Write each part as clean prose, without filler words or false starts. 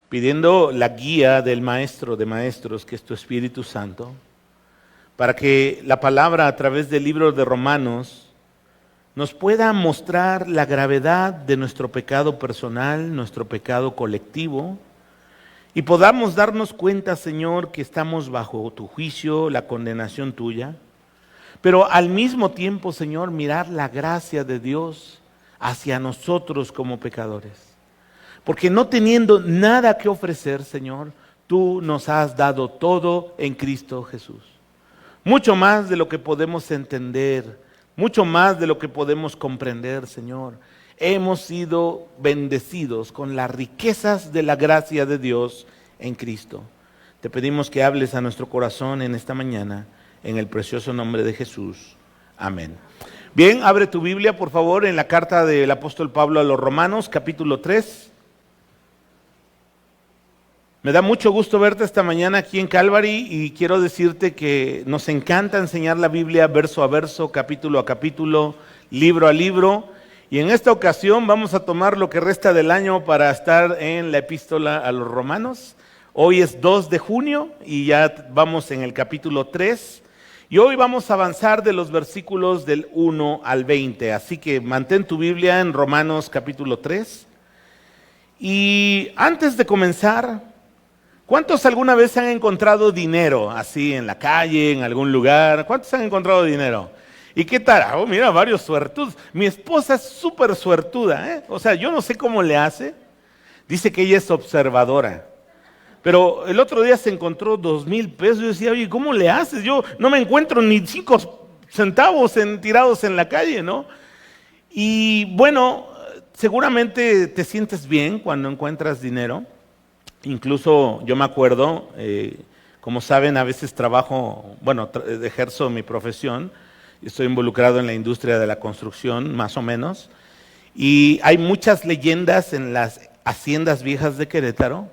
pidiendo la guía del Maestro de Maestros, que es tu Espíritu Santo, para que la palabra a través del libro de Romanos nos pueda mostrar la gravedad de nuestro pecado personal, nuestro pecado colectivo, y podamos darnos cuenta, Señor, que estamos bajo tu juicio, la condenación tuya, pero al mismo tiempo, Señor, mirar la gracia de Dios hacia nosotros como pecadores. Porque no teniendo nada que ofrecer, Señor, tú nos has dado todo en Cristo Jesús. Mucho más de lo que podemos entender, mucho más de lo que podemos comprender, Señor. Hemos sido bendecidos con las riquezas de la gracia de Dios en Cristo. Te pedimos que hables a nuestro corazón en esta mañana, en el precioso nombre de Jesús. Amén. Bien, abre tu Biblia, por favor, en la carta del apóstol Pablo a los Romanos, capítulo 3. Me da mucho gusto verte esta mañana aquí en Calvary y quiero decirte que nos encanta enseñar la Biblia verso a verso, capítulo a capítulo, libro a libro. Y en esta ocasión vamos a tomar lo que resta del año para estar en la epístola a los Romanos. Hoy es 2 de junio y ya vamos en el capítulo 3. Y hoy vamos a avanzar de los versículos del 1 al 20. Así que mantén tu Biblia en Romanos capítulo 3. Y antes de comenzar, ¿cuántos alguna vez han encontrado dinero así en la calle, en algún lugar? ¿Cuántos han encontrado dinero? ¿Y qué tal? Oh, mira, varios suertudos. Mi esposa es súper suertuda, ¿eh? O sea, yo no sé cómo le hace. Dice que ella es observadora. Pero el otro día se encontró 2,000 pesos. Yo decía, oye, ¿cómo le haces? Yo no me encuentro ni 5 centavos tirados en la calle, ¿no? Y bueno, seguramente te sientes bien cuando encuentras dinero. Incluso yo me acuerdo, como saben, a veces trabajo, bueno, ejerzo mi profesión, estoy involucrado en la industria de la construcción, más o menos, y hay muchas leyendas en las haciendas viejas de Querétaro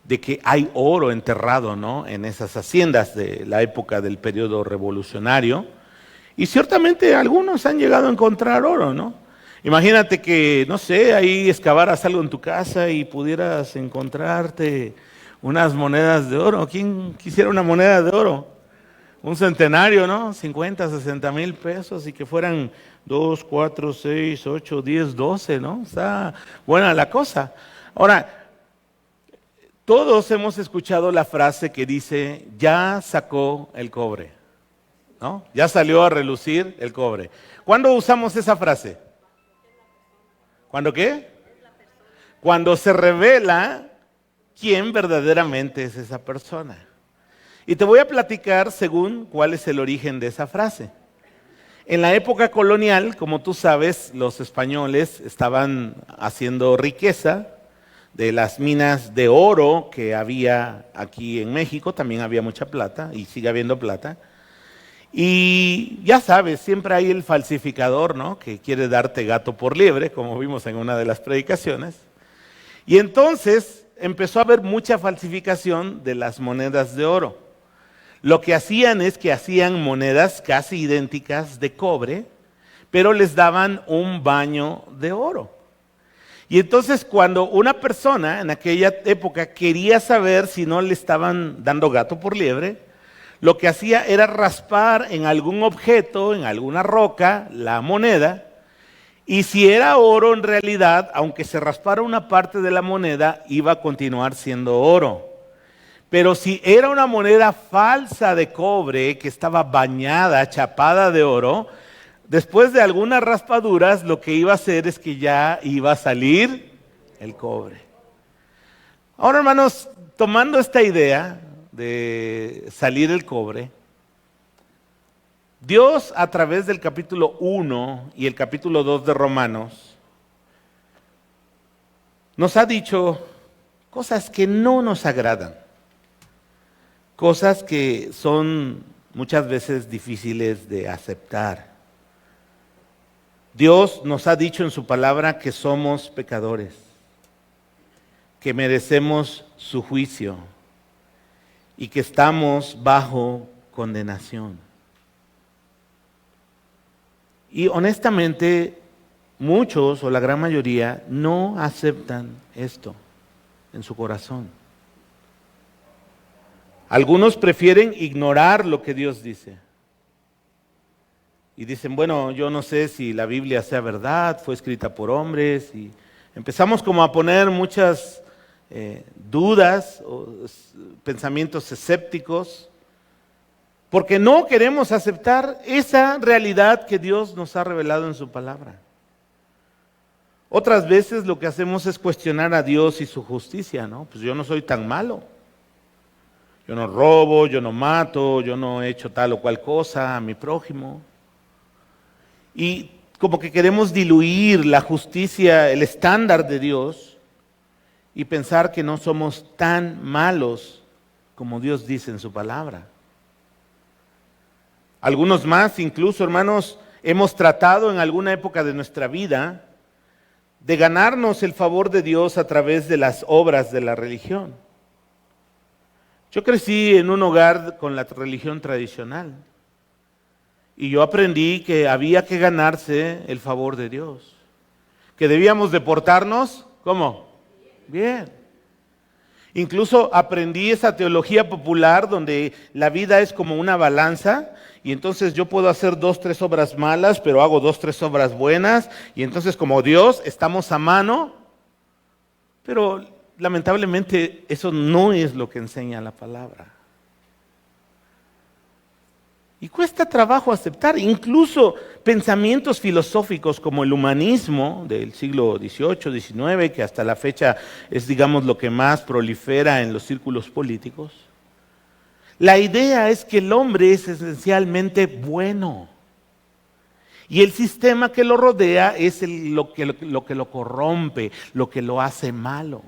de que hay oro enterrado, ¿no?, en esas haciendas de la época del periodo revolucionario, y ciertamente algunos han llegado a encontrar oro, ¿no? Imagínate que, no sé, ahí excavaras algo en tu casa y pudieras encontrarte unas monedas de oro. ¿Quién quisiera una moneda de oro? Un centenario, ¿no? 50, 60 mil pesos y que fueran 2, 4, 6, 8, 10, 12, ¿no? Está buena la cosa. Ahora, todos hemos escuchado la frase que dice, ya sacó el cobre, ¿no? Ya salió a relucir el cobre. ¿Cuándo usamos esa frase? ¿Cuándo qué? Cuando se revela quién verdaderamente es esa persona. Y te voy a platicar según cuál es el origen de esa frase. En la época colonial, como tú sabes, los españoles estaban haciendo riqueza de las minas de oro que había aquí en México. También había mucha plata y sigue habiendo plata. Y ya sabes, siempre hay el falsificador, ¿no?, que quiere darte gato por liebre, como vimos en una de las predicaciones. Y entonces empezó a haber mucha falsificación de las monedas de oro. Lo que hacían es que hacían monedas casi idénticas de cobre, pero les daban un baño de oro. Y entonces cuando una persona en aquella época quería saber si no le estaban dando gato por liebre, lo que hacía era raspar en algún objeto, en alguna roca, la moneda, y si era oro en realidad, aunque se raspara una parte de la moneda, iba a continuar siendo oro. Pero si era una moneda falsa de cobre que estaba bañada, chapada de oro, después de algunas raspaduras, lo que iba a hacer es que ya iba a salir el cobre. Ahora, hermanos, tomando esta idea de salir el cobre, Dios a través del capítulo 1 y el capítulo 2 de Romanos nos ha dicho cosas que no nos agradan, cosas que son muchas veces difíciles de aceptar. Dios nos ha dicho en su palabra que somos pecadores, que merecemos su juicio y que estamos bajo condenación. Y honestamente, muchos o la gran mayoría no aceptan esto. en su corazón. Algunos prefieren ignorar lo que Dios dice. Y dicen, bueno, yo no sé si la Biblia sea verdad, fue escrita por hombres. Y empezamos como a poner muchas dudas o pensamientos escépticos, porque no queremos aceptar esa realidad que Dios nos ha revelado en su palabra. Otras veces lo que hacemos es cuestionar a Dios y su justicia, ¿no? Pues yo no soy tan malo. Yo no robo, yo no mato, yo no he hecho tal o cual cosa a mi prójimo. Y como que queremos diluir la justicia, el estándar de Dios, y pensar que no somos tan malos como Dios dice en su palabra. Algunos más, incluso, hermanos, hemos tratado en alguna época de nuestra vida de ganarnos el favor de Dios a través de las obras de la religión. Yo crecí en un hogar con la religión tradicional y yo aprendí que había que ganarse el favor de Dios, que debíamos de portarnos, ¿cómo? Bien. Incluso aprendí esa teología popular donde la vida es como una balanza y entonces yo puedo hacer 2, 3 obras malas, pero hago 2, 3 obras buenas y entonces como Dios estamos a mano, pero lamentablemente eso no es lo que enseña la palabra. Y cuesta trabajo aceptar, incluso pensamientos filosóficos como el humanismo del siglo XVIII, XIX, que hasta la fecha es, digamos, lo que más prolifera en los círculos políticos. La idea es que el hombre es esencialmente bueno y el sistema que lo rodea es lo que lo corrompe, lo que lo hace malo.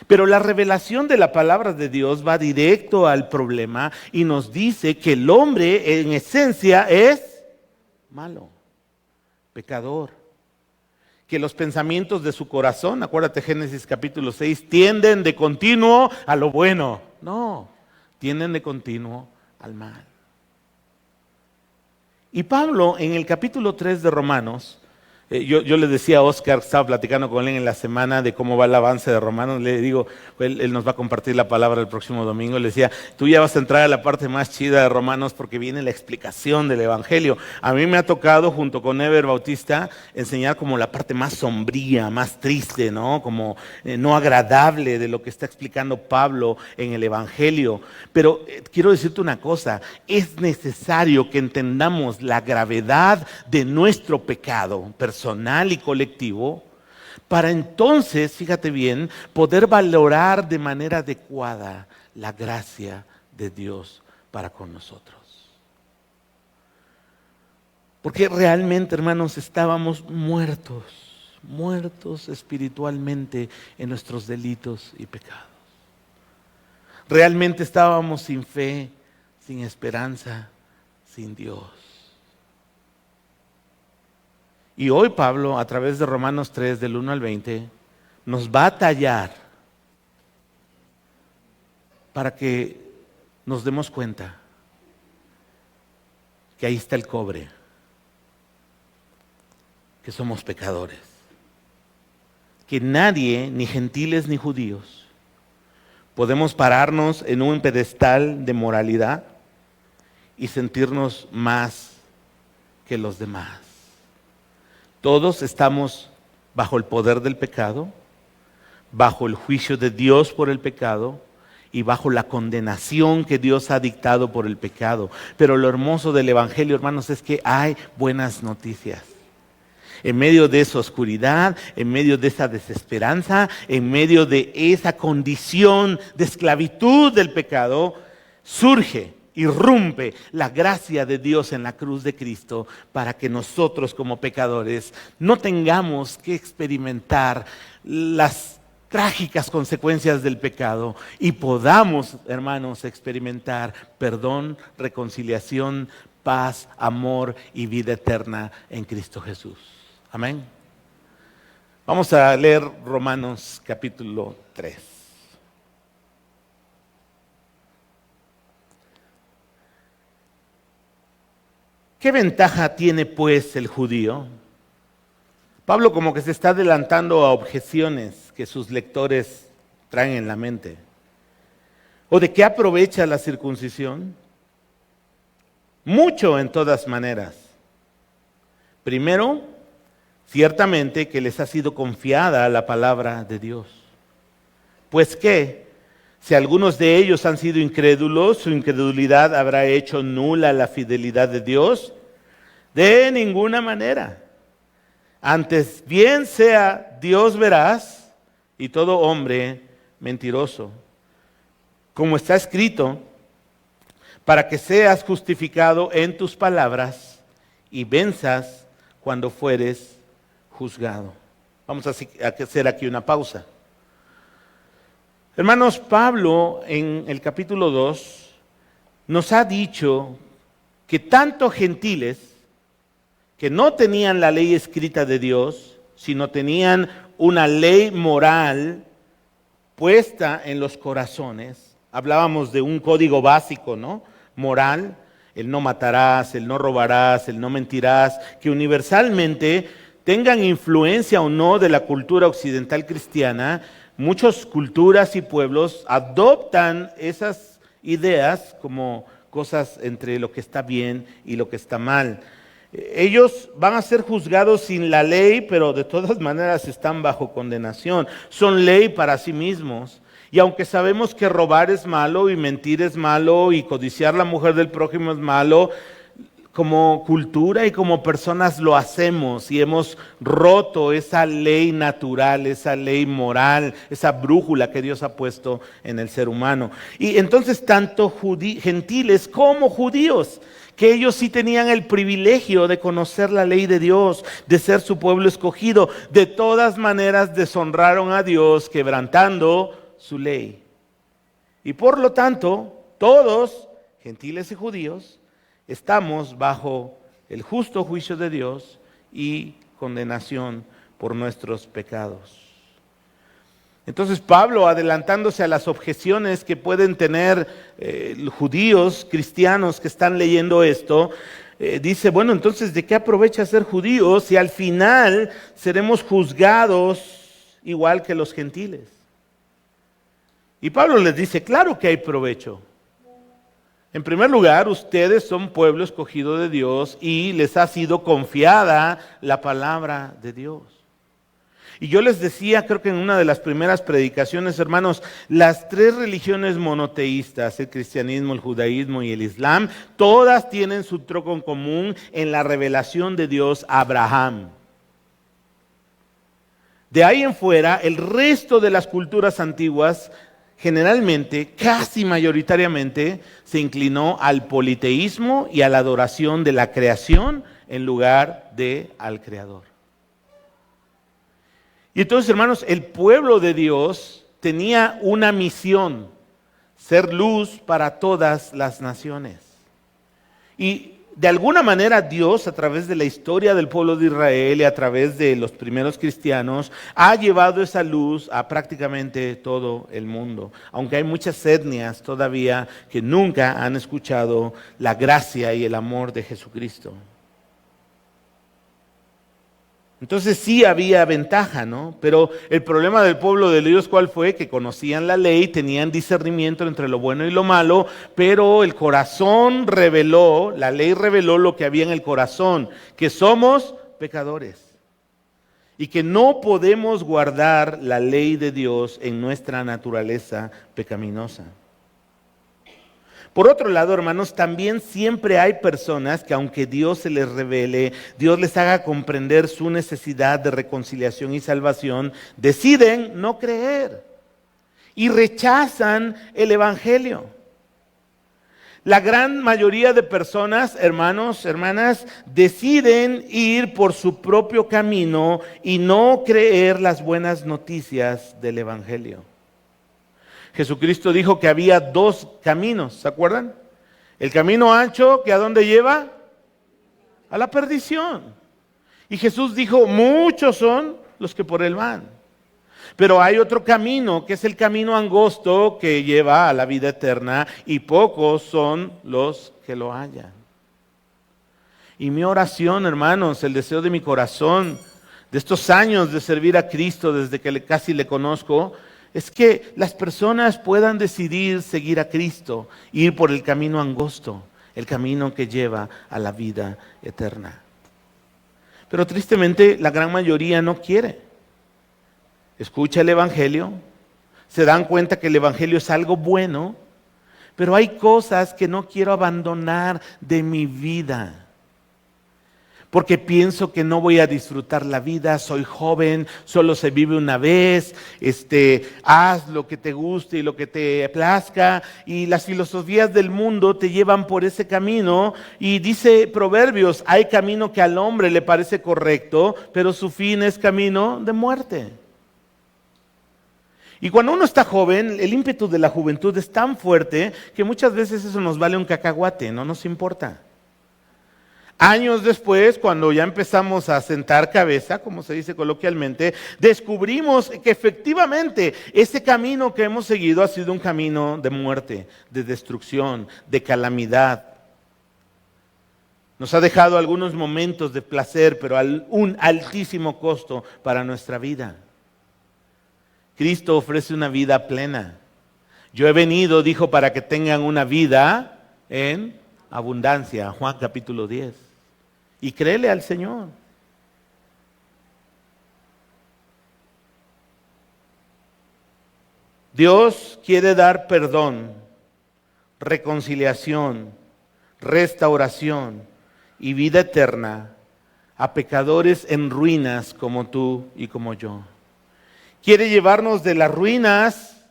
Pero la revelación de la palabra de Dios va directo al problema y nos dice que el hombre en esencia es malo, pecador. Que los pensamientos de su corazón, acuérdate Génesis capítulo 6, tienden de continuo a lo bueno. No, tienden de continuo al mal. Y Pablo en el capítulo 3 de Romanos, yo le decía a Oscar, estaba platicando con él en la semana de cómo va el avance de Romanos, le digo, él nos va a compartir la palabra el próximo domingo, le decía, tú ya vas a entrar a la parte más chida de Romanos porque viene la explicación del Evangelio. A mí me ha tocado, junto con Ever Bautista, enseñar como la parte más sombría, más triste, ¿no? Como no agradable de lo que está explicando Pablo en el Evangelio. Pero quiero decirte una cosa, es necesario que entendamos la gravedad de nuestro pecado personal y colectivo, para entonces, fíjate bien, poder valorar de manera adecuada la gracia de Dios para con nosotros. Porque realmente, hermanos, estábamos muertos espiritualmente en nuestros delitos y pecados. Realmente estábamos sin fe, sin esperanza, sin Dios. Y hoy Pablo, a través de Romanos 3, del 1 al 20, nos va a tallar para que nos demos cuenta que ahí está el cobre, que somos pecadores, que nadie, ni gentiles ni judíos, podemos pararnos en un pedestal de moralidad y sentirnos más que los demás. Todos estamos bajo el poder del pecado, bajo el juicio de Dios por el pecado y bajo la condenación que Dios ha dictado por el pecado. Pero lo hermoso del Evangelio, hermanos, es que hay buenas noticias. En medio de esa oscuridad, en medio de esa desesperanza, en medio de esa condición de esclavitud del pecado, surge, irrumpe la gracia de Dios en la cruz de Cristo para que nosotros como pecadores no tengamos que experimentar las trágicas consecuencias del pecado y podamos, hermanos, experimentar perdón, reconciliación, paz, amor y vida eterna en Cristo Jesús. Amén. Vamos a leer Romanos capítulo 3. ¿Qué ventaja tiene pues el judío? Pablo como que se está adelantando a objeciones que sus lectores traen en la mente. ¿O de qué aprovecha la circuncisión? Mucho en todas maneras. Primero, ciertamente que les ha sido confiada la palabra de Dios. Pues ¿qué? Si algunos de ellos han sido incrédulos, su incredulidad habrá hecho nula la fidelidad de Dios. De ninguna manera. Antes bien sea Dios veraz y todo hombre mentiroso. Como está escrito, para que seas justificado en tus palabras y venzas cuando fueres juzgado. Vamos a hacer aquí una pausa. Hermanos, Pablo en el capítulo 2 nos ha dicho que tanto gentiles que no tenían la ley escrita de Dios, sino tenían una ley moral puesta en los corazones. Hablábamos de un código básico, ¿no? Moral, el no matarás, el no robarás, el no mentirás, que universalmente tengan influencia o no de la cultura occidental cristiana, muchas culturas y pueblos adoptan esas ideas como cosas entre lo que está bien y lo que está mal. Ellos van a ser juzgados sin la ley, pero de todas maneras están bajo condenación. Son ley para sí mismos. Y aunque sabemos que robar es malo y mentir es malo y codiciar la mujer del prójimo es malo, como cultura y como personas lo hacemos y hemos roto esa ley natural, esa ley moral, esa brújula que Dios ha puesto en el ser humano. Y entonces tanto gentiles como judíos, que ellos sí tenían el privilegio de conocer la ley de Dios, de ser su pueblo escogido, de todas maneras deshonraron a Dios quebrantando su ley. Y por lo tanto, todos, gentiles y judíos, estamos bajo el justo juicio de Dios y condenación por nuestros pecados. Entonces Pablo, adelantándose a las objeciones que pueden tener judíos, cristianos que están leyendo esto, dice, bueno, entonces ¿de qué aprovecha ser judíos si al final seremos juzgados igual que los gentiles? Y Pablo les dice, claro que hay provecho. En primer lugar, ustedes son pueblo escogido de Dios y les ha sido confiada la palabra de Dios. Y yo les decía, creo que en una de las primeras predicaciones, hermanos, las tres religiones monoteístas, el cristianismo, el judaísmo y el islam, todas tienen su tronco en común en la revelación de Dios a Abraham. De ahí en fuera, el resto de las culturas antiguas, generalmente, casi mayoritariamente, se inclinó al politeísmo y a la adoración de la creación en lugar de al Creador. Y entonces, hermanos, el pueblo de Dios tenía una misión, ser luz para todas las naciones. Y de alguna manera Dios, a través de la historia del pueblo de Israel y a través de los primeros cristianos, ha llevado esa luz a prácticamente todo el mundo. Aunque hay muchas etnias todavía que nunca han escuchado la gracia y el amor de Jesucristo. Entonces sí había ventaja, ¿no? Pero el problema del pueblo de Dios, ¿cuál fue? Que conocían la ley, tenían discernimiento entre lo bueno y lo malo, pero el corazón reveló, la ley reveló lo que había en el corazón, que somos pecadores y que no podemos guardar la ley de Dios en nuestra naturaleza pecaminosa. Por otro lado, hermanos, también siempre hay personas que aunque Dios se les revele, Dios les haga comprender su necesidad de reconciliación y salvación, deciden no creer y rechazan el Evangelio. La gran mayoría de personas, hermanos, hermanas, deciden ir por su propio camino y no creer las buenas noticias del Evangelio. Jesucristo dijo que había dos caminos, ¿se acuerdan? El camino ancho, que ¿a dónde lleva? A la perdición. Y Jesús dijo, muchos son los que por él van. Pero hay otro camino, que es el camino angosto que lleva a la vida eterna, y pocos son los que lo hallan. Y mi oración, hermanos, el deseo de mi corazón, de estos años de servir a Cristo desde que casi le conozco, es que las personas puedan decidir seguir a Cristo, ir por el camino angosto, el camino que lleva a la vida eterna. Pero tristemente la gran mayoría no quiere. Escucha el Evangelio, se dan cuenta que el Evangelio es algo bueno, pero hay cosas que no quiero abandonar de mi vida. Porque pienso que no voy a disfrutar la vida, soy joven, solo se vive una vez, haz lo que te guste y lo que te plazca, y las filosofías del mundo te llevan por ese camino, y dice Proverbios, hay camino que al hombre le parece correcto, pero su fin es camino de muerte. Y cuando uno está joven, el ímpetu de la juventud es tan fuerte que muchas veces eso nos vale un cacahuate, no nos importa. Años después, cuando ya empezamos a sentar cabeza, como se dice coloquialmente, descubrimos que efectivamente ese camino que hemos seguido ha sido un camino de muerte, de destrucción, de calamidad. Nos ha dejado algunos momentos de placer, pero un altísimo costo para nuestra vida. Cristo ofrece una vida plena. Yo he venido, dijo, para que tengan una vida en abundancia. Juan capítulo 10. Y créele al Señor. Dios quiere dar perdón, reconciliación, restauración y vida eterna a pecadores en ruinas como tú y como yo. Quiere llevarnos de las ruinas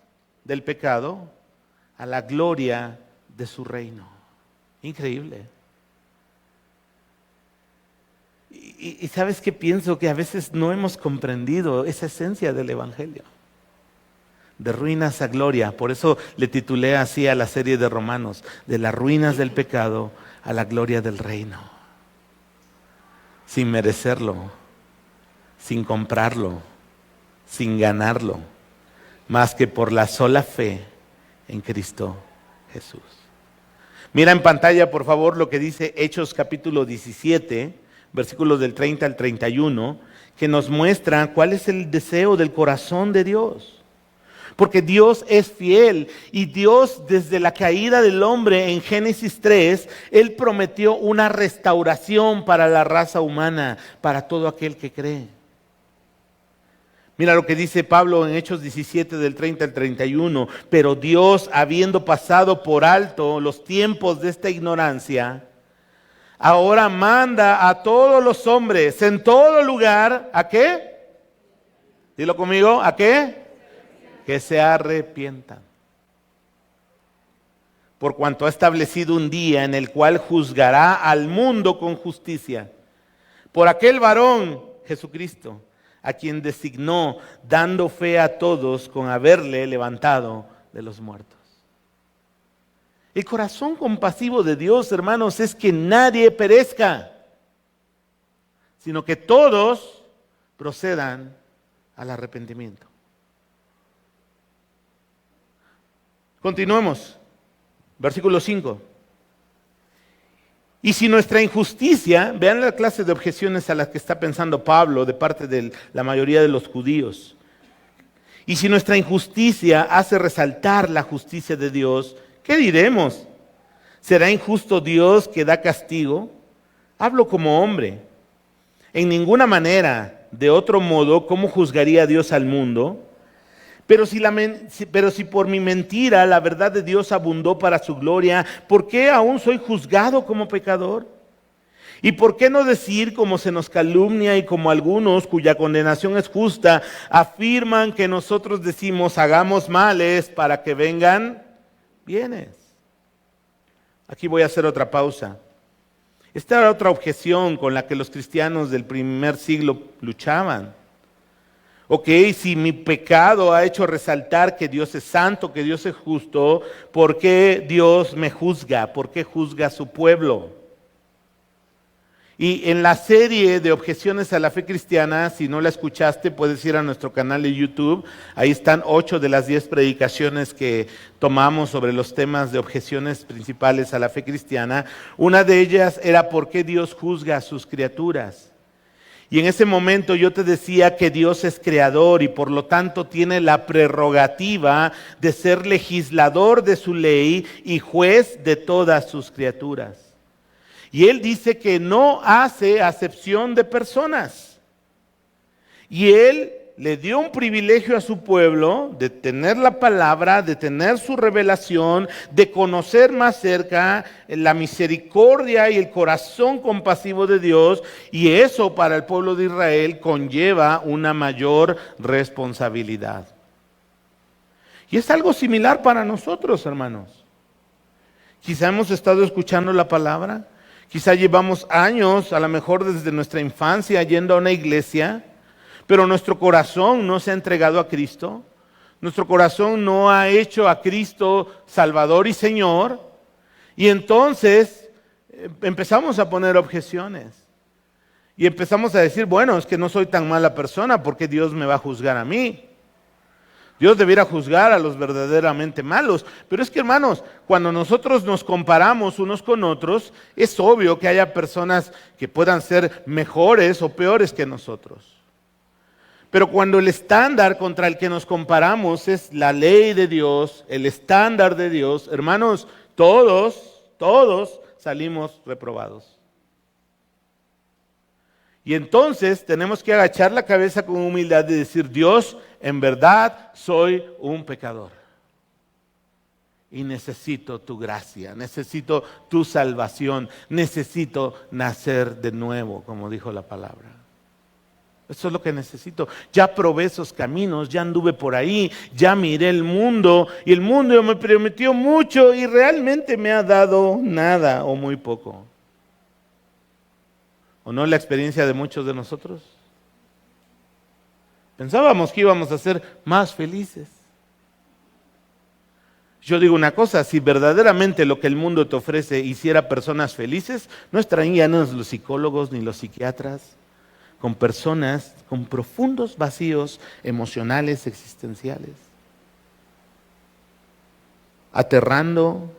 del pecado a la gloria de su reino. Increíble. Y ¿sabes qué pienso? Que a veces no hemos comprendido esa esencia del Evangelio. De ruinas a gloria. Por eso le titulé así a la serie de Romanos. De las ruinas del pecado a la gloria del reino. Sin merecerlo. Sin comprarlo. Sin ganarlo. Más que por la sola fe en Cristo Jesús. Mira en pantalla, por favor, lo que dice Hechos capítulo 17, versículos del 30 al 31, que nos muestra cuál es el deseo del corazón de Dios. Porque Dios es fiel y Dios desde la caída del hombre en Génesis 3, Él prometió una restauración para la raza humana, para todo aquel que cree. Mira lo que dice Pablo en Hechos 17 del 30 al 31. Pero Dios, habiendo pasado por alto los tiempos de esta ignorancia, ahora manda a todos los hombres en todo lugar, ¿a qué? Dilo conmigo, ¿a qué? Que se arrepientan. Por cuanto ha establecido un día en el cual juzgará al mundo con justicia. Por aquel varón, Jesucristo, a quien designó, dando fe a todos con haberle levantado de los muertos. El corazón compasivo de Dios, hermanos, es que nadie perezca, sino que todos procedan al arrepentimiento. Continuemos. Versículo 5. Y si nuestra injusticia, vean la clase de objeciones a las que está pensando Pablo de parte de la mayoría de los judíos. Y si nuestra injusticia hace resaltar la justicia de Dios, ¿qué diremos? ¿Será injusto Dios que da castigo? Hablo como hombre. En ninguna manera, de otro modo, ¿cómo juzgaría Dios al mundo? Pero si por mi mentira la verdad de Dios abundó para su gloria, ¿por qué aún soy juzgado como pecador? ¿Y por qué no decir, como se nos calumnia y como algunos cuya condenación es justa, afirman que nosotros decimos hagamos males para que vengan bienes? Aquí voy a hacer otra pausa. Esta era otra objeción con la que los cristianos del primer siglo luchaban. Ok, si mi pecado ha hecho resaltar que Dios es santo, que Dios es justo, ¿por qué Dios me juzga? ¿Por qué juzga a su pueblo? Y en la serie de objeciones a la fe cristiana, si no la escuchaste, puedes ir a nuestro canal de YouTube. Ahí están 8 de las 10 predicaciones que tomamos sobre los temas de objeciones principales a la fe cristiana. Una de ellas era ¿por qué Dios juzga a sus criaturas? Y en ese momento yo te decía que Dios es creador y por lo tanto tiene la prerrogativa de ser legislador de su ley y juez de todas sus criaturas. Y Él dice que no hace acepción de personas. Y Él le dio un privilegio a su pueblo de tener la palabra, de tener su revelación, de conocer más cerca la misericordia y el corazón compasivo de Dios, y eso para el pueblo de Israel conlleva una mayor responsabilidad. Y es algo similar para nosotros, hermanos. Quizá hemos estado escuchando la palabra, quizá llevamos años, a lo mejor desde nuestra infancia, yendo a una iglesia, pero nuestro corazón no se ha entregado a Cristo, nuestro corazón no ha hecho a Cristo Salvador y Señor, y entonces empezamos a poner objeciones. Y empezamos a decir, bueno, es que no soy tan mala persona, ¿por qué Dios me va a juzgar a mí? Dios debiera juzgar a los verdaderamente malos. Pero es que, hermanos, cuando nosotros nos comparamos unos con otros, es obvio que haya personas que puedan ser mejores o peores que nosotros. Pero cuando el estándar contra el que nos comparamos es la ley de Dios, el estándar de Dios, hermanos, todos salimos reprobados. Y entonces tenemos que agachar la cabeza con humildad y decir, Dios, en verdad soy un pecador. Y necesito tu gracia, necesito tu salvación, necesito nacer de nuevo, como dijo la palabra. Eso es lo que necesito. Ya probé esos caminos, ya anduve por ahí, ya miré el mundo y el mundo me prometió mucho y realmente me ha dado nada o muy poco. ¿O no la experiencia de muchos de nosotros? Pensábamos que íbamos a ser más felices. Yo digo una cosa, si verdaderamente lo que el mundo te ofrece hiciera personas felices, no estarían los psicólogos ni los psiquiatras con personas con profundos vacíos emocionales, existenciales, aterrando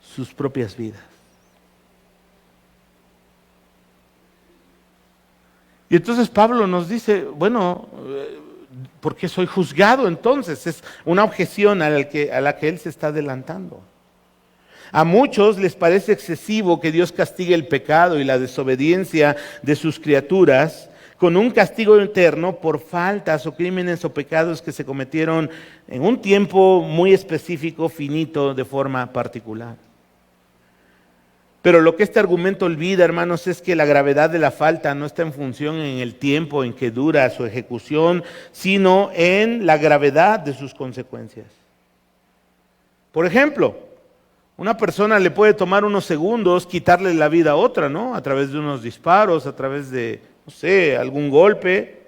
sus propias vidas. Y entonces Pablo nos dice, bueno, ¿por qué soy juzgado entonces? Es una objeción a la que él se está adelantando. A muchos les parece excesivo que Dios castigue el pecado y la desobediencia de sus criaturas con un castigo eterno por faltas o crímenes o pecados que se cometieron en un tiempo muy específico, finito, de forma particular. Pero lo que este argumento olvida, hermanos, es que la gravedad de la falta no está en función en el tiempo en que dura su ejecución, sino en la gravedad de sus consecuencias. Por ejemplo, una persona le puede tomar unos segundos quitarle la vida a otra, ¿no? A través de unos disparos, a través de, no sé, algún golpe.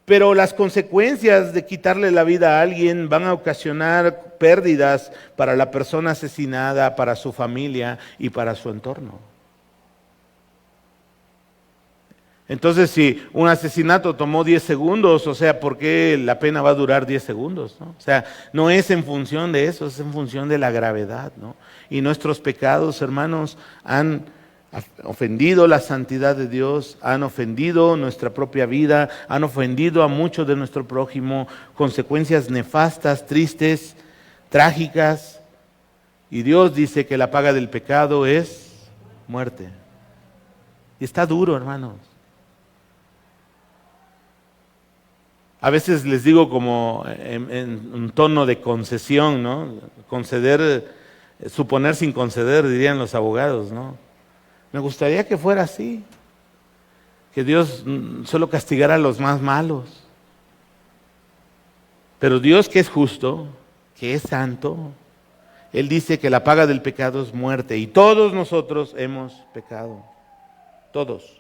Pero las consecuencias de quitarle la vida a alguien van a ocasionar pérdidas para la persona asesinada, para su familia y para su entorno. Entonces, si un asesinato tomó 10 segundos, o sea, ¿por qué la pena va a durar 10 segundos? ¿No? O sea, no es en función de eso, es en función de la gravedad, ¿no? Y nuestros pecados, hermanos, han ofendido la santidad de Dios, han ofendido nuestra propia vida, han ofendido a muchos de nuestro prójimo, consecuencias nefastas, tristes, trágicas. Y Dios dice que la paga del pecado es muerte. Y está duro, hermanos. A veces les digo como en un tono de concesión, ¿no? Conceder, suponer sin conceder, dirían los abogados, ¿no? Me gustaría que fuera así, que Dios solo castigara a los más malos. Pero Dios, que es justo, que es santo, Él dice que la paga del pecado es muerte, y todos nosotros hemos pecado, todos.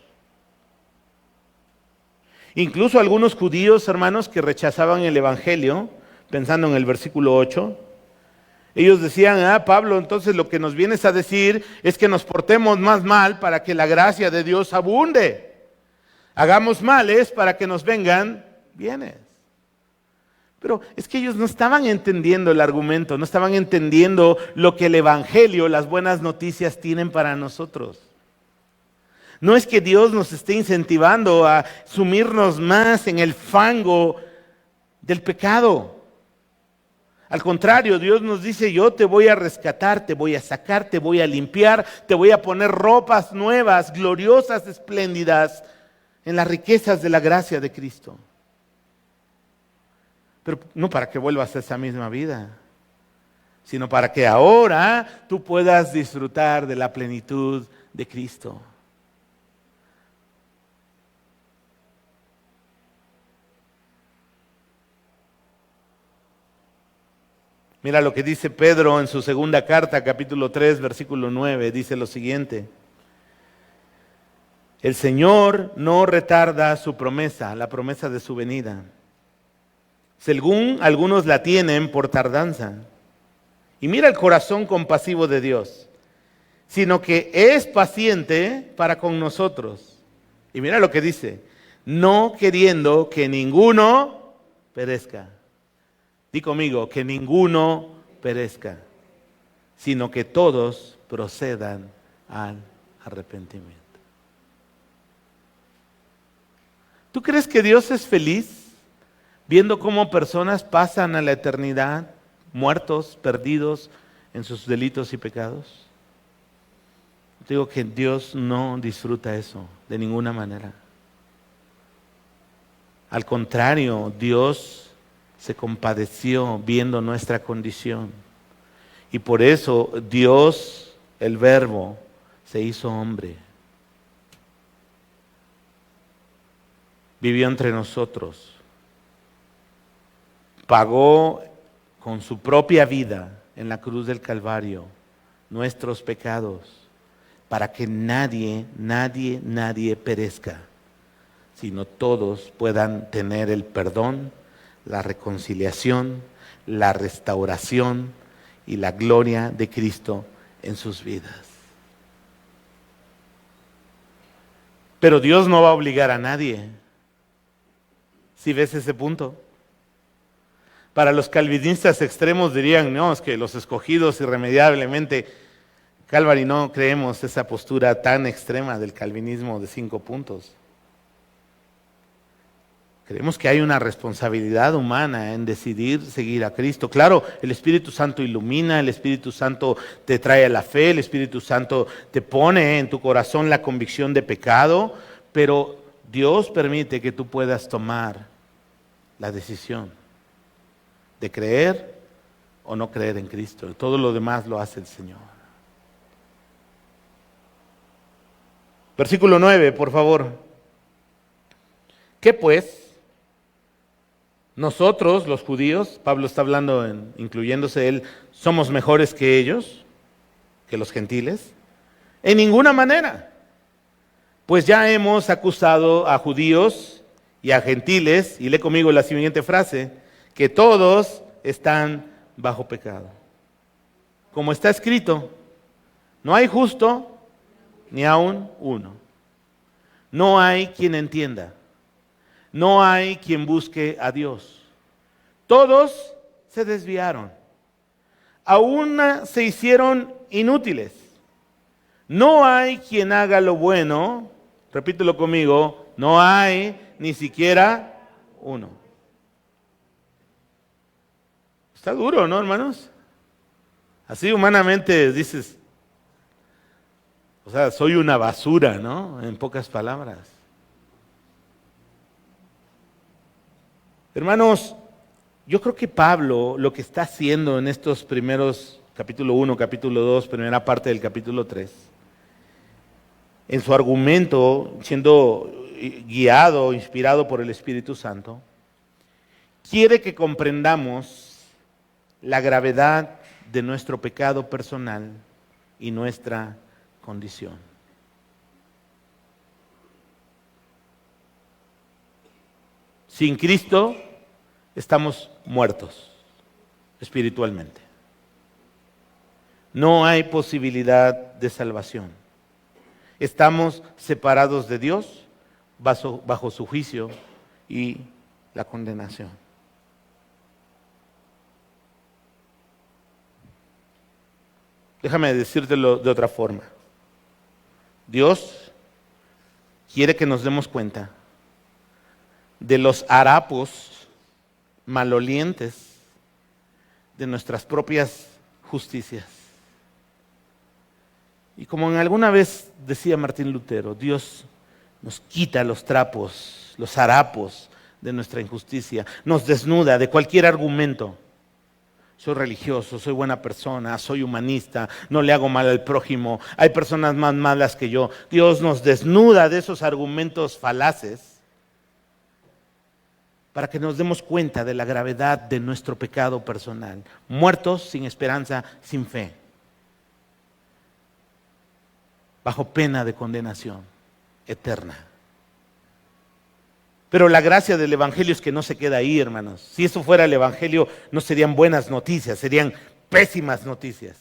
Incluso algunos judíos, hermanos, que rechazaban el Evangelio, pensando en el versículo 8, ellos decían, Pablo, entonces lo que nos vienes a decir es que nos portemos más mal para que la gracia de Dios abunde. Hagamos males para que nos vengan bienes. Pero es que ellos no estaban entendiendo el argumento, no estaban entendiendo lo que el Evangelio, las buenas noticias tienen para nosotros. No es que Dios nos esté incentivando a sumirnos más en el fango del pecado. Al contrario, Dios nos dice, yo te voy a rescatar, te voy a sacar, te voy a limpiar, te voy a poner ropas nuevas, gloriosas, espléndidas, en las riquezas de la gracia de Cristo. Pero no para que vuelvas a esa misma vida, sino para que ahora tú puedas disfrutar de la plenitud de Cristo. Mira lo que dice Pedro en su segunda carta, capítulo 3, versículo 9, dice lo siguiente: el Señor no retarda su promesa, la promesa de su venida, según algunos la tienen por tardanza. Y mira el corazón compasivo de Dios, sino que es paciente para con nosotros. Y mira lo que dice: no queriendo que ninguno perezca. Di conmigo, que ninguno perezca, sino que todos procedan al arrepentimiento. ¿Tú crees que Dios es feliz viendo cómo personas pasan a la eternidad muertos, perdidos en sus delitos y pecados? Te digo que Dios no disfruta eso de ninguna manera. Al contrario, Dios se compadeció viendo nuestra condición. Y por eso Dios, el Verbo, se hizo hombre. Vivió entre nosotros. Pagó con su propia vida en la cruz del Calvario nuestros pecados, para que nadie perezca, sino todos puedan tener el perdón, la reconciliación, la restauración y la gloria de Cristo en sus vidas. Pero Dios no va a obligar a nadie. ¿Sí ves ese punto? Para los calvinistas extremos dirían, no, es que los escogidos irremediablemente. Calvary no creemos esa postura tan extrema del calvinismo de 5 puntos. Creemos que hay una responsabilidad humana en decidir seguir a Cristo. Claro, el Espíritu Santo ilumina, el Espíritu Santo te trae a la fe, el Espíritu Santo te pone en tu corazón la convicción de pecado, pero Dios permite que tú puedas tomar la decisión de creer o no creer en Cristo. Todo lo demás lo hace el Señor. Versículo 9, por favor. ¿Qué pues? Nosotros, los judíos, Pablo está hablando, incluyéndose él, ¿somos mejores que ellos, que los gentiles? En ninguna manera. Pues ya hemos acusado a judíos y a gentiles, y lee conmigo la siguiente frase, que todos están bajo pecado. Como está escrito, no hay justo ni aun uno. No hay quien entienda. No hay quien busque a Dios. Todos se desviaron. Aún se hicieron inútiles. No hay quien haga lo bueno. Repítelo conmigo. No hay ni siquiera uno. Está duro, ¿no, hermanos? Así humanamente dices, o sea, soy una basura, ¿no? En pocas palabras. Hermanos, yo creo que Pablo lo que está haciendo en estos primeros, capítulo 1, capítulo 2, primera parte del capítulo 3, en su argumento, siendo guiado, inspirado por el Espíritu Santo, quiere que comprendamos la gravedad de nuestro pecado personal y nuestra condición. Sin Cristo estamos muertos espiritualmente. No hay posibilidad de salvación. Estamos separados de Dios bajo su juicio y la condenación. Déjame decírtelo de otra forma. Dios quiere que nos demos cuenta de los harapos malolientes de nuestras propias justicias. Y como en alguna vez decía Martín Lutero, Dios nos quita los trapos, los harapos de nuestra injusticia, nos desnuda de cualquier argumento. Soy religioso, soy buena persona, soy humanista, no le hago mal al prójimo, hay personas más malas que yo. Dios nos desnuda de esos argumentos falaces para que nos demos cuenta de la gravedad de nuestro pecado personal. Muertos sin esperanza, sin fe, bajo pena de condenación eterna. Pero la gracia del Evangelio es que no se queda ahí, hermanos. Si eso fuera el Evangelio, no serían buenas noticias, serían pésimas noticias.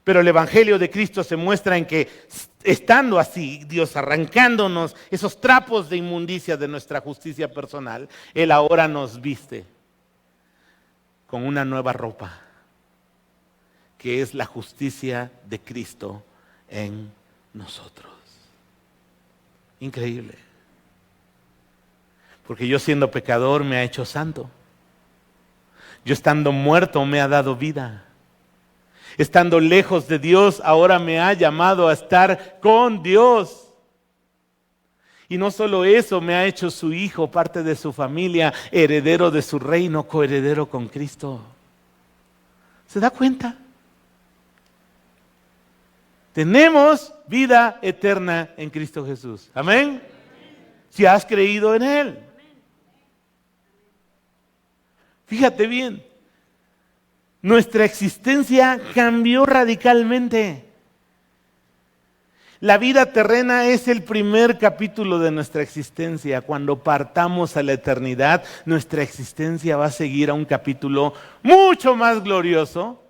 Pero el Evangelio de Cristo se muestra en que, estando así, Dios arrancándonos esos trapos de inmundicia de nuestra justicia personal, Él ahora nos viste con una nueva ropa, que es la justicia de Cristo en nosotros. Increíble. Porque yo siendo pecador me ha hecho santo. Yo estando muerto me ha dado vida. Estando lejos de Dios ahora me ha llamado a estar con Dios. Y no solo eso, me ha hecho su hijo, parte de su familia, heredero de su reino, coheredero con Cristo. ¿Se da cuenta? Tenemos vida eterna en Cristo Jesús. Amén. Si has creído en Él. Fíjate bien, nuestra existencia cambió radicalmente. La vida terrena es el primer capítulo de nuestra existencia. Cuando partamos a la eternidad, nuestra existencia va a seguir a un capítulo mucho más glorioso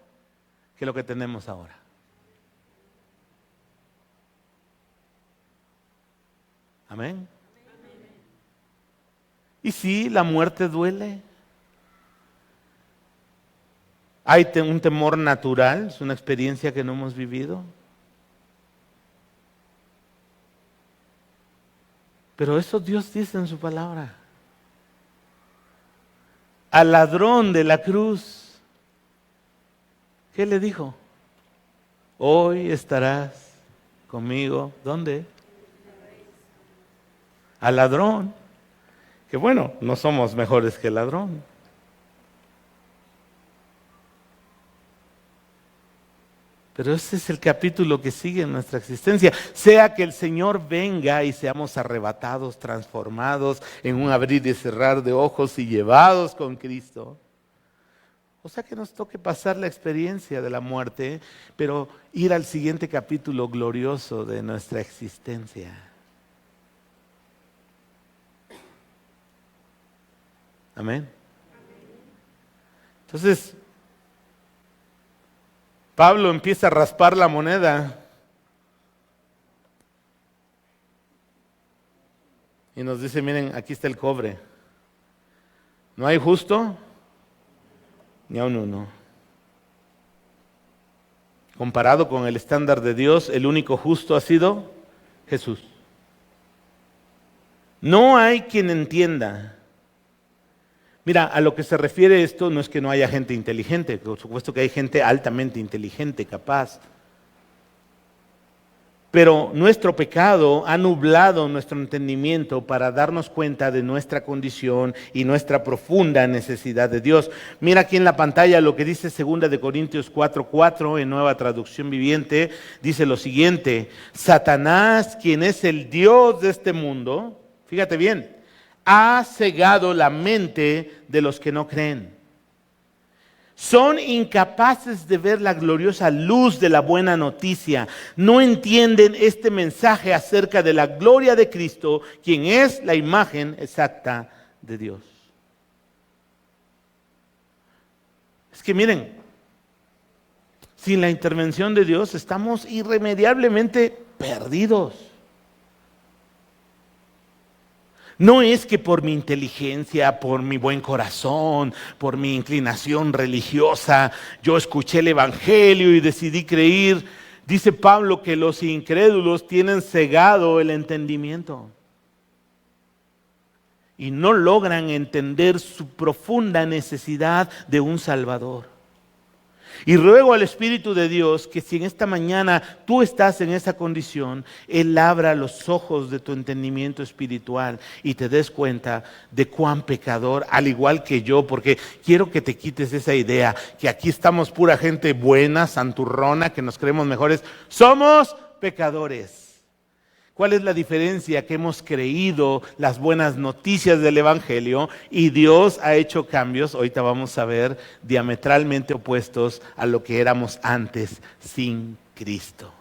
que lo que tenemos ahora. Amén. Y sí, la muerte duele. Hay un temor natural, es una experiencia que no hemos vivido. Pero eso Dios dice en su palabra. Al ladrón de la cruz, ¿qué le dijo? Hoy estarás conmigo. ¿Dónde? Al ladrón. Que bueno, no somos mejores que el ladrón. Pero ese es el capítulo que sigue en nuestra existencia. Sea que el Señor venga y seamos arrebatados, transformados en un abrir y cerrar de ojos y llevados con Cristo. O sea que nos toque pasar la experiencia de la muerte, pero ir al siguiente capítulo glorioso de nuestra existencia. Amén. Entonces, Pablo empieza a raspar la moneda y nos dice, miren, aquí está el cobre. No hay justo ni aun uno. Comparado con el estándar de Dios, el único justo ha sido Jesús. No hay quien entienda. Mira, a lo que se refiere esto no es que no haya gente inteligente, por supuesto que hay gente altamente inteligente, capaz. Pero nuestro pecado ha nublado nuestro entendimiento para darnos cuenta de nuestra condición y nuestra profunda necesidad de Dios. Mira aquí en la pantalla lo que dice 2 Corintios 4:4 en Nueva Traducción Viviente. Dice lo siguiente: Satanás, quien es el Dios de este mundo, fíjate bien, ha cegado la mente de los que no creen. Son incapaces de ver la gloriosa luz de la buena noticia. No entienden este mensaje acerca de la gloria de Cristo, quien es la imagen exacta de Dios. Es que miren, sin la intervención de Dios estamos irremediablemente perdidos. No es que por mi inteligencia, por mi buen corazón, por mi inclinación religiosa, yo escuché el Evangelio y decidí creer. Dice Pablo que los incrédulos tienen cegado el entendimiento y no logran entender su profunda necesidad de un Salvador. Y ruego al Espíritu de Dios que si en esta mañana tú estás en esa condición, Él abra los ojos de tu entendimiento espiritual y te des cuenta de cuán pecador, al igual que yo, porque quiero que te quites esa idea que aquí estamos pura gente buena, santurrona, que nos creemos mejores. Somos pecadores. ¿Cuál es la diferencia? Que hemos creído las buenas noticias del Evangelio y Dios ha hecho cambios, ahorita vamos a ver, diametralmente opuestos a lo que éramos antes sin Cristo.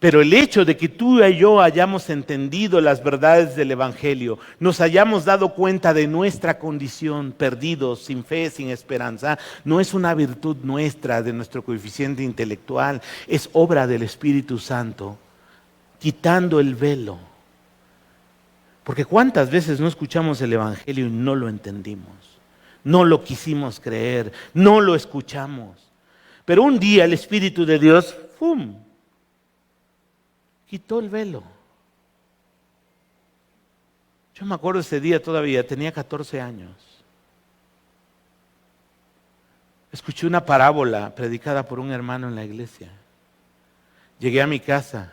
Pero el hecho de que tú y yo hayamos entendido las verdades del Evangelio, nos hayamos dado cuenta de nuestra condición, perdidos, sin fe, sin esperanza, no es una virtud nuestra, de nuestro coeficiente intelectual, es obra del Espíritu Santo, quitando el velo. Porque ¿cuántas veces no escuchamos el Evangelio y no lo entendimos? No lo quisimos creer, no lo escuchamos. Pero un día el Espíritu de Dios, ¡fum!, quitó el velo. Yo me acuerdo ese día todavía, tenía 14 años. Escuché una parábola predicada por un hermano en la iglesia. Llegué a mi casa,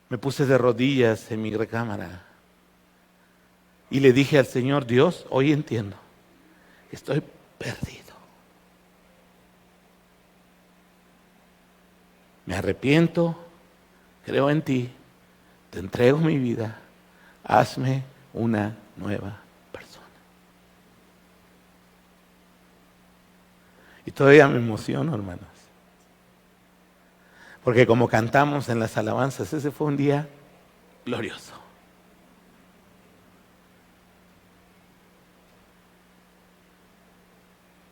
me puse de rodillas en mi recámara y le dije al Señor: Dios, hoy entiendo que estoy perdido. Me arrepiento. Creo en ti, te entrego mi vida, hazme una nueva persona. Y todavía me emociono, hermanos. Porque como cantamos en las alabanzas, ese fue un día glorioso.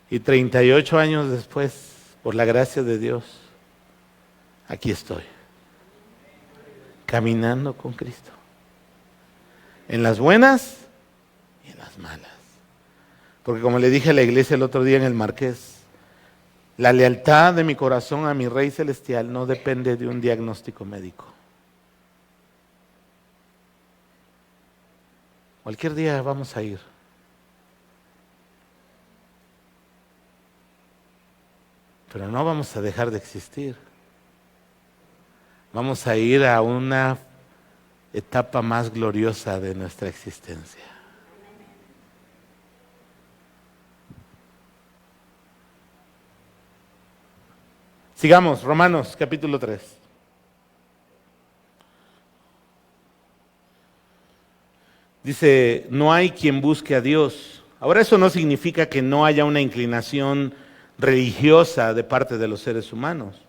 Y 38 años después, por la gracia de Dios, aquí estoy. Caminando con Cristo, en las buenas y en las malas. Porque como le dije a la iglesia el otro día en el Marqués, la lealtad de mi corazón a mi Rey Celestial no depende de un diagnóstico médico. Cualquier día vamos a ir. Pero no vamos a dejar de existir. Vamos a ir a una etapa más gloriosa de nuestra existencia. Sigamos, Romanos capítulo 3. Dice, no hay quien busque a Dios. Ahora eso no significa que no haya una inclinación religiosa de parte de los seres humanos.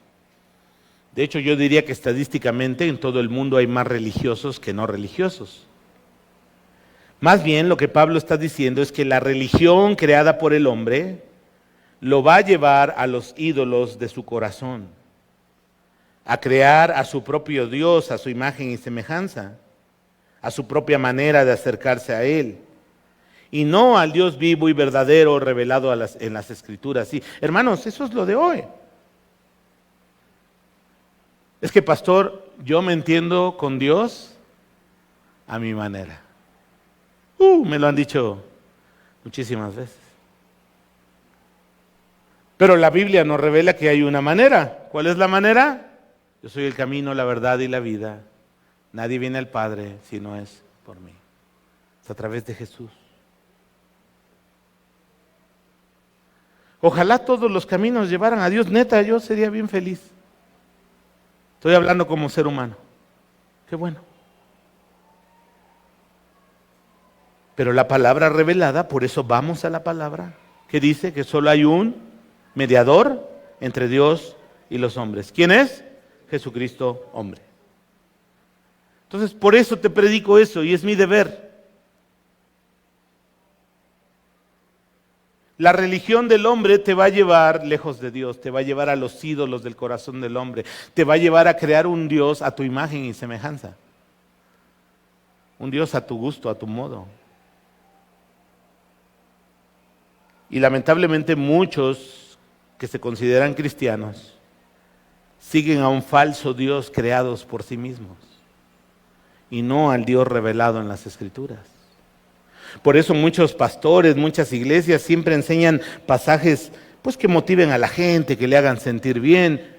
De hecho, yo diría que estadísticamente en todo el mundo hay más religiosos que no religiosos. Más bien lo que Pablo está diciendo es que la religión creada por el hombre lo va a llevar a los ídolos de su corazón, a crear a su propio Dios, a su imagen y semejanza, a su propia manera de acercarse a Él, y no al Dios vivo y verdadero revelado en las Escrituras. Sí, hermanos, eso es lo de hoy. Es que, pastor, yo me entiendo con Dios a mi manera. Me lo han dicho muchísimas veces. Pero la Biblia nos revela que hay una manera. ¿Cuál es la manera? Yo soy el camino, la verdad y la vida. Nadie viene al Padre si no es por mí. Es a través de Jesús. Ojalá todos los caminos llevaran a Dios. Neta, yo sería bien feliz. Estoy hablando como ser humano. Qué bueno. Pero la palabra revelada, por eso vamos a la palabra, que dice que solo hay un mediador entre Dios y los hombres. ¿Quién es? Jesucristo, hombre. Entonces, por eso te predico eso y es mi deber. La religión del hombre te va a llevar lejos de Dios, te va a llevar a los ídolos del corazón del hombre, te va a llevar a crear un Dios a tu imagen y semejanza. Un Dios a tu gusto, a tu modo. Y lamentablemente muchos que se consideran cristianos siguen a un falso Dios creados por sí mismos y no al Dios revelado en las Escrituras. Por eso muchos pastores, muchas iglesias siempre enseñan pasajes pues que motiven a la gente, que le hagan sentir bien.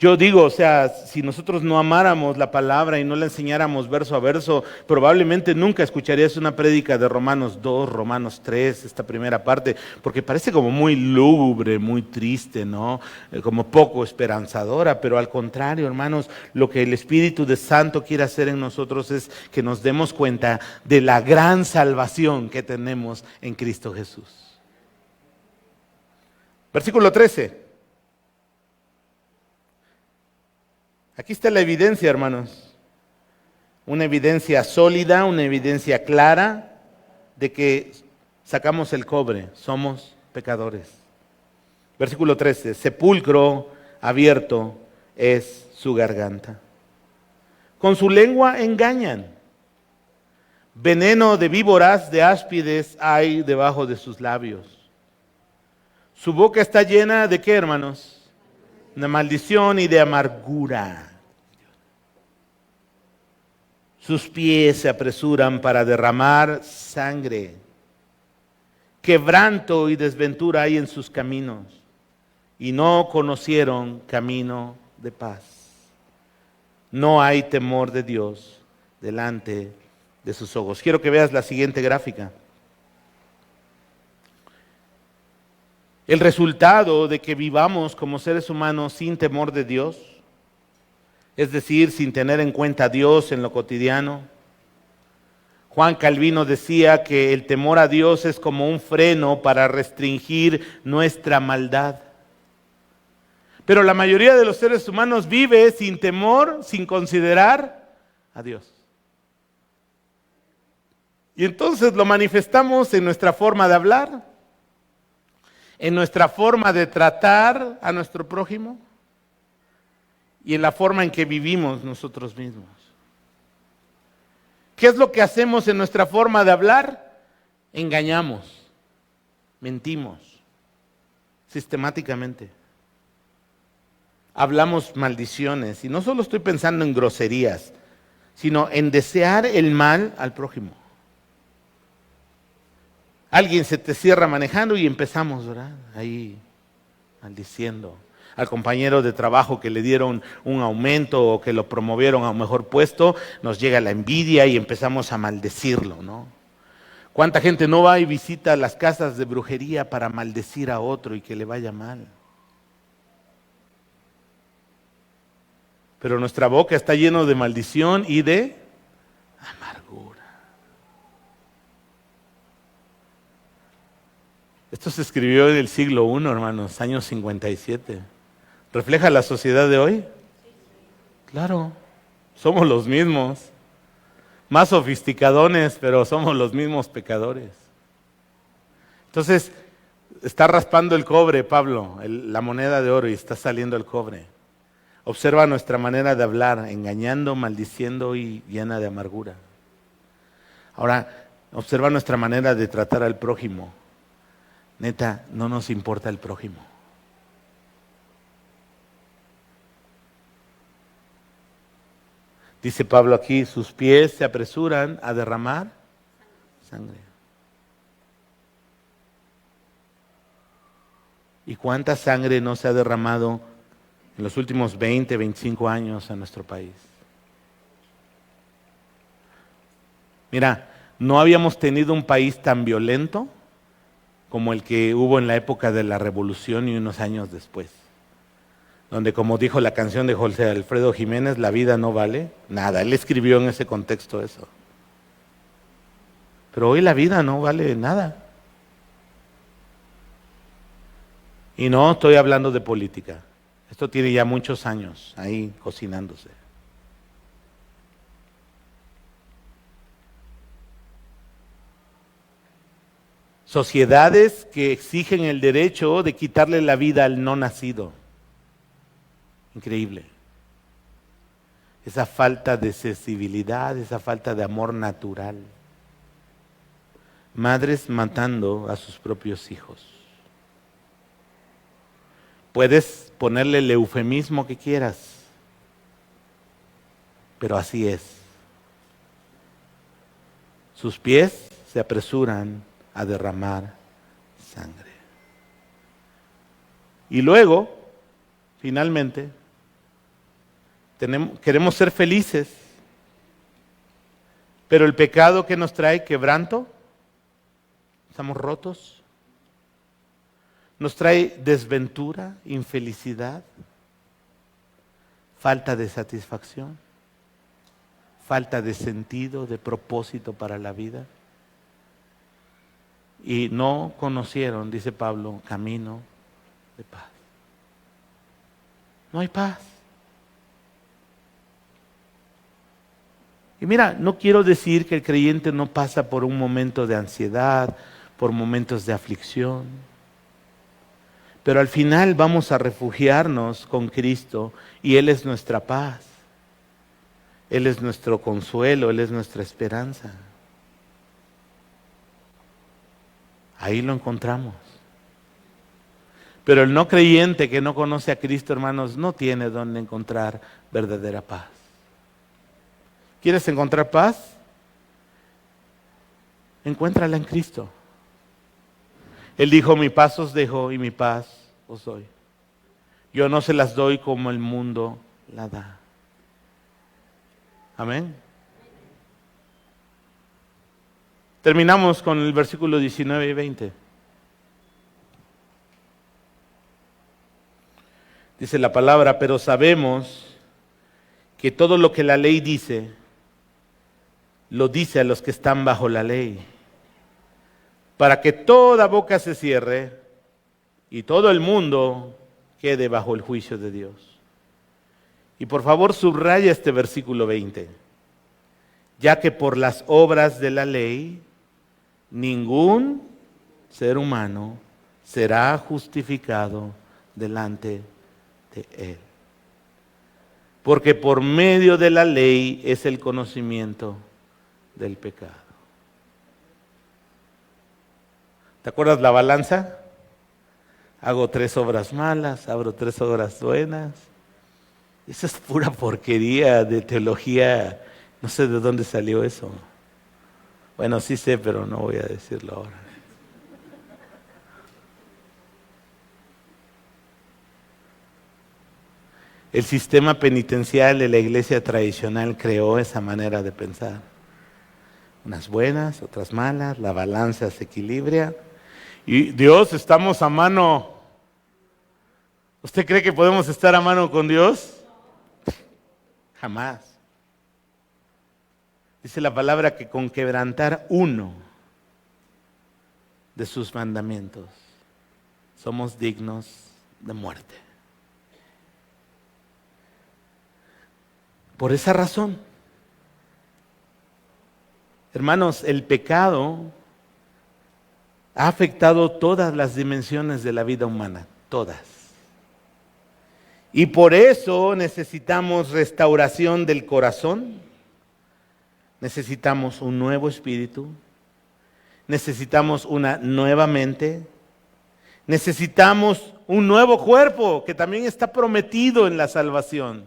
Yo digo, o sea, si nosotros no amáramos la palabra y no la enseñáramos verso a verso, probablemente nunca escucharías una prédica de Romanos 2, Romanos 3, esta primera parte, porque parece como muy lúgubre, muy triste, ¿no? Como poco esperanzadora, pero al contrario, hermanos, lo que el Espíritu de Santo quiere hacer en nosotros es que nos demos cuenta de la gran salvación que tenemos en Cristo Jesús. Versículo 13. Aquí está la evidencia, hermanos. Una evidencia sólida, una evidencia clara de que sacamos el cobre, somos pecadores. Versículo 13, sepulcro abierto es su garganta. Con su lengua engañan. Veneno de víboras, de áspides hay debajo de sus labios. Su boca está llena de ¿qué, hermanos? De maldición y de amargura. Sus pies se apresuran para derramar sangre. Quebranto y desventura hay en sus caminos, y no conocieron camino de paz. No hay temor de Dios delante de sus ojos. Quiero que veas la siguiente gráfica. El resultado de que vivamos como seres humanos sin temor de Dios, es decir, sin tener en cuenta a Dios en lo cotidiano. Juan Calvino decía que el temor a Dios es como un freno para restringir nuestra maldad. Pero la mayoría de los seres humanos vive sin temor, sin considerar a Dios. Y entonces lo manifestamos en nuestra forma de hablar, en nuestra forma de tratar a nuestro prójimo y en la forma en que vivimos nosotros mismos. ¿Qué es lo que hacemos en nuestra forma de hablar? Engañamos, mentimos, sistemáticamente. Hablamos maldiciones, y no solo estoy pensando en groserías, sino en desear el mal al prójimo. Alguien se te cierra manejando y empezamos, ¿verdad? Ahí maldiciendo al compañero de trabajo que le dieron un aumento o que lo promovieron a un mejor puesto, nos llega la envidia y empezamos a maldecirlo, ¿no? ¿Cuánta gente no va y visita las casas de brujería para maldecir a otro y que le vaya mal? Pero nuestra boca está llena de maldición y de amargura. Esto se escribió en el siglo I, hermanos, años 57. ¿Refleja la sociedad de hoy? Claro, somos los mismos. Más sofisticadones, pero somos los mismos pecadores. Entonces, está raspando el cobre, Pablo, la moneda de oro, y está saliendo el cobre. Observa nuestra manera de hablar, engañando, maldiciendo y llena de amargura. Ahora, observa nuestra manera de tratar al prójimo. Neta, no nos importa el prójimo. Dice Pablo aquí, sus pies se apresuran a derramar sangre. ¿Y cuánta sangre no se ha derramado en los últimos 20, 25 años en nuestro país? Mira, no habíamos tenido un país tan violento como el que hubo en la época de la Revolución y unos años después, donde, como dijo la canción de José Alfredo Jiménez, la vida no vale nada. Él escribió en ese contexto eso. Pero hoy la vida no vale nada. Y no estoy hablando de política. Esto tiene ya muchos años ahí cocinándose. Sociedades que exigen el derecho de quitarle la vida al no nacido. Increíble. Esa falta de sensibilidad, esa falta de amor natural. madres matando a sus propios hijos. Puedes ponerle el eufemismo que quieras, pero así es. Sus pies se apresuran a derramar sangre. Y luego, finalmente, queremos ser felices, pero el pecado que nos trae quebranto, estamos rotos, nos trae desventura, infelicidad, falta de satisfacción, falta de sentido, de propósito para la vida. Y no conocieron, dice Pablo, camino de paz. No hay paz. Y mira, no quiero decir que el creyente no pasa por un momento de ansiedad, por momentos de aflicción, pero al final vamos a refugiarnos con Cristo y Él es nuestra paz. Él es nuestro consuelo, Él es nuestra esperanza. Ahí lo encontramos. Pero el no creyente que no conoce a Cristo, hermanos, no tiene dónde encontrar verdadera paz. ¿Quieres encontrar paz? Encuéntrala en Cristo. Él dijo, mi paz os dejo y mi paz os doy. Yo no se las doy como el mundo la da. Amén. Terminamos con el versículo 19 y 20. Dice la palabra, pero sabemos que todo lo que la ley dice, lo dice a los que están bajo la ley, para que toda boca se cierre y todo el mundo quede bajo el juicio de Dios. Y por favor subraya este versículo 20, ya que por las obras de la ley ningún ser humano será justificado delante de Él. Porque por medio de la ley es el conocimiento del pecado. ¿Te acuerdas la balanza? Hago 3 obras malas, abro 3 obras buenas. Esa es pura porquería de teología. No sé de dónde salió eso. Bueno, sí sé, pero no voy a decirlo ahora. El sistema penitencial de la iglesia tradicional creó esa manera de pensar. Unas buenas, otras malas, la balanza se equilibra. Y Dios, estamos a mano. ¿Usted cree que podemos estar a mano con Dios? Jamás. Dice la palabra que con quebrantar uno de sus mandamientos somos dignos de muerte. Por esa razón, hermanos, el pecado ha afectado todas las dimensiones de la vida humana, todas. Y por eso necesitamos restauración del corazón, necesitamos un nuevo espíritu, necesitamos una nueva mente, necesitamos un nuevo cuerpo que también está prometido en la salvación.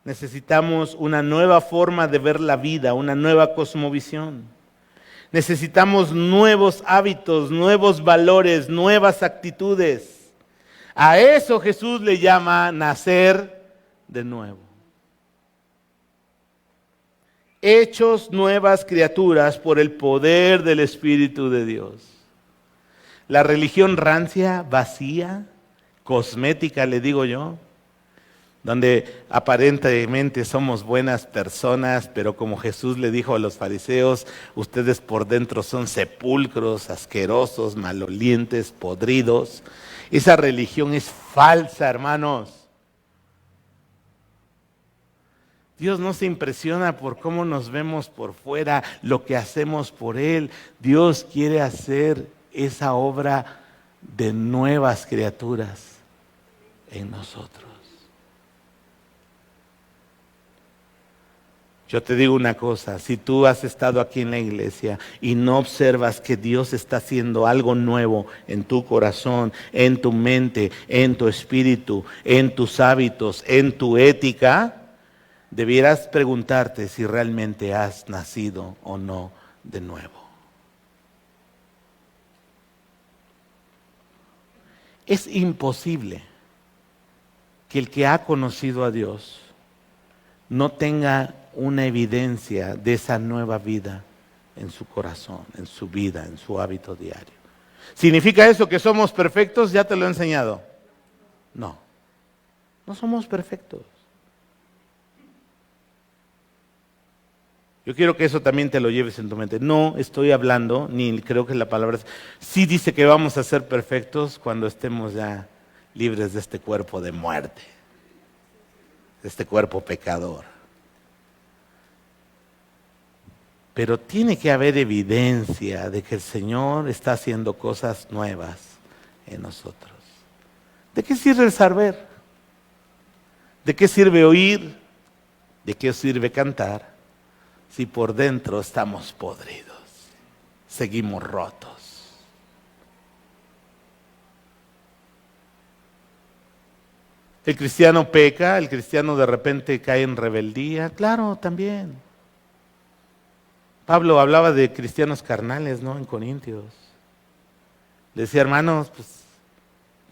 Necesitamos una nueva forma de ver la vida, una nueva cosmovisión. Necesitamos nuevos hábitos, nuevos valores, nuevas actitudes. A eso Jesús le llama nacer de nuevo. Hechos nuevas criaturas por el poder del Espíritu de Dios. La religión rancia, vacía, cosmética, le digo yo, donde aparentemente somos buenas personas, pero como Jesús le dijo a los fariseos, ustedes por dentro son sepulcros, asquerosos, malolientes, podridos. Esa religión es falsa, hermanos. Dios no se impresiona por cómo nos vemos por fuera, lo que hacemos por Él. Dios quiere hacer esa obra de nuevas criaturas en nosotros. Yo te digo una cosa, si tú has estado aquí en la iglesia y no observas que Dios está haciendo algo nuevo en tu corazón, en tu mente, en tu espíritu, en tus hábitos, en tu ética, debieras preguntarte si realmente has nacido o no de nuevo. Es imposible que el que ha conocido a Dios no tenga una evidencia de esa nueva vida en su corazón, en su vida, en su hábito diario. ¿Significa eso que somos perfectos? Ya te lo he enseñado. No, no somos perfectos. Yo quiero que eso también te lo lleves en tu mente. No estoy hablando, ni creo que la palabra sí dice que vamos a ser perfectos cuando estemos ya libres de este cuerpo de muerte, de este cuerpo pecador. Pero tiene que haber evidencia de que el Señor está haciendo cosas nuevas en nosotros. ¿De qué sirve saber? ¿De qué sirve oír? ¿De qué sirve cantar? Si por dentro estamos podridos, seguimos rotos. El cristiano peca, el cristiano de repente cae en rebeldía, claro, también. Pablo hablaba de cristianos carnales, ¿no? En Corintios. Le decía, hermanos, pues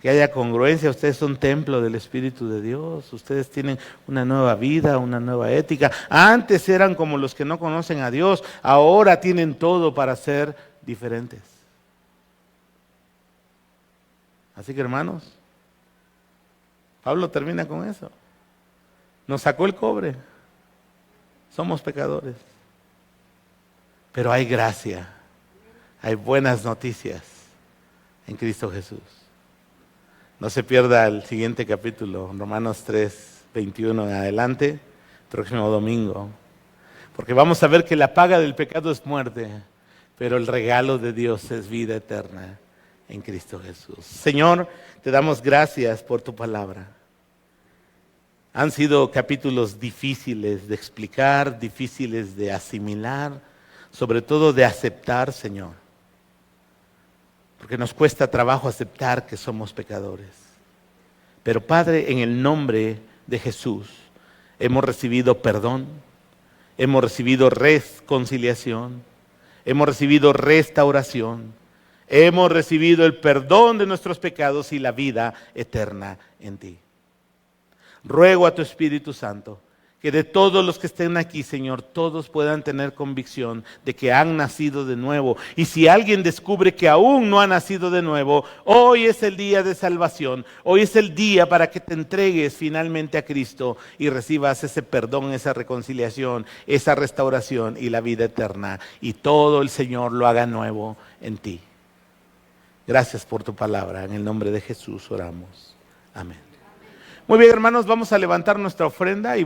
que haya congruencia, ustedes son templo del Espíritu de Dios, ustedes tienen una nueva vida, una nueva ética. Antes eran como los que no conocen a Dios, ahora tienen todo para ser diferentes. Así que hermanos, Pablo termina con eso. Nos sacó el cobre, somos pecadores. Pero hay gracia, hay buenas noticias en Cristo Jesús. No se pierda el siguiente capítulo, Romanos 3, 21 en adelante, próximo domingo. Porque vamos a ver que la paga del pecado es muerte, pero el regalo de Dios es vida eterna en Cristo Jesús. Señor, te damos gracias por tu palabra. Han sido capítulos difíciles de explicar, difíciles de asimilar, sobre todo de aceptar, Señor, porque nos cuesta trabajo aceptar que somos pecadores. Pero Padre, en el nombre de Jesús, hemos recibido perdón, hemos recibido reconciliación, hemos recibido restauración, hemos recibido el perdón de nuestros pecados y la vida eterna en ti. Ruego a tu Espíritu Santo que de todos los que estén aquí, Señor, todos puedan tener convicción de que han nacido de nuevo. Y si alguien descubre que aún no ha nacido de nuevo, hoy es el día de salvación. Hoy es el día para que te entregues finalmente a Cristo y recibas ese perdón, esa reconciliación, esa restauración y la vida eterna. Y todo el Señor lo haga nuevo en ti. Gracias por tu palabra. En el nombre de Jesús oramos. Amén. Muy bien, hermanos, vamos a levantar nuestra ofrenda y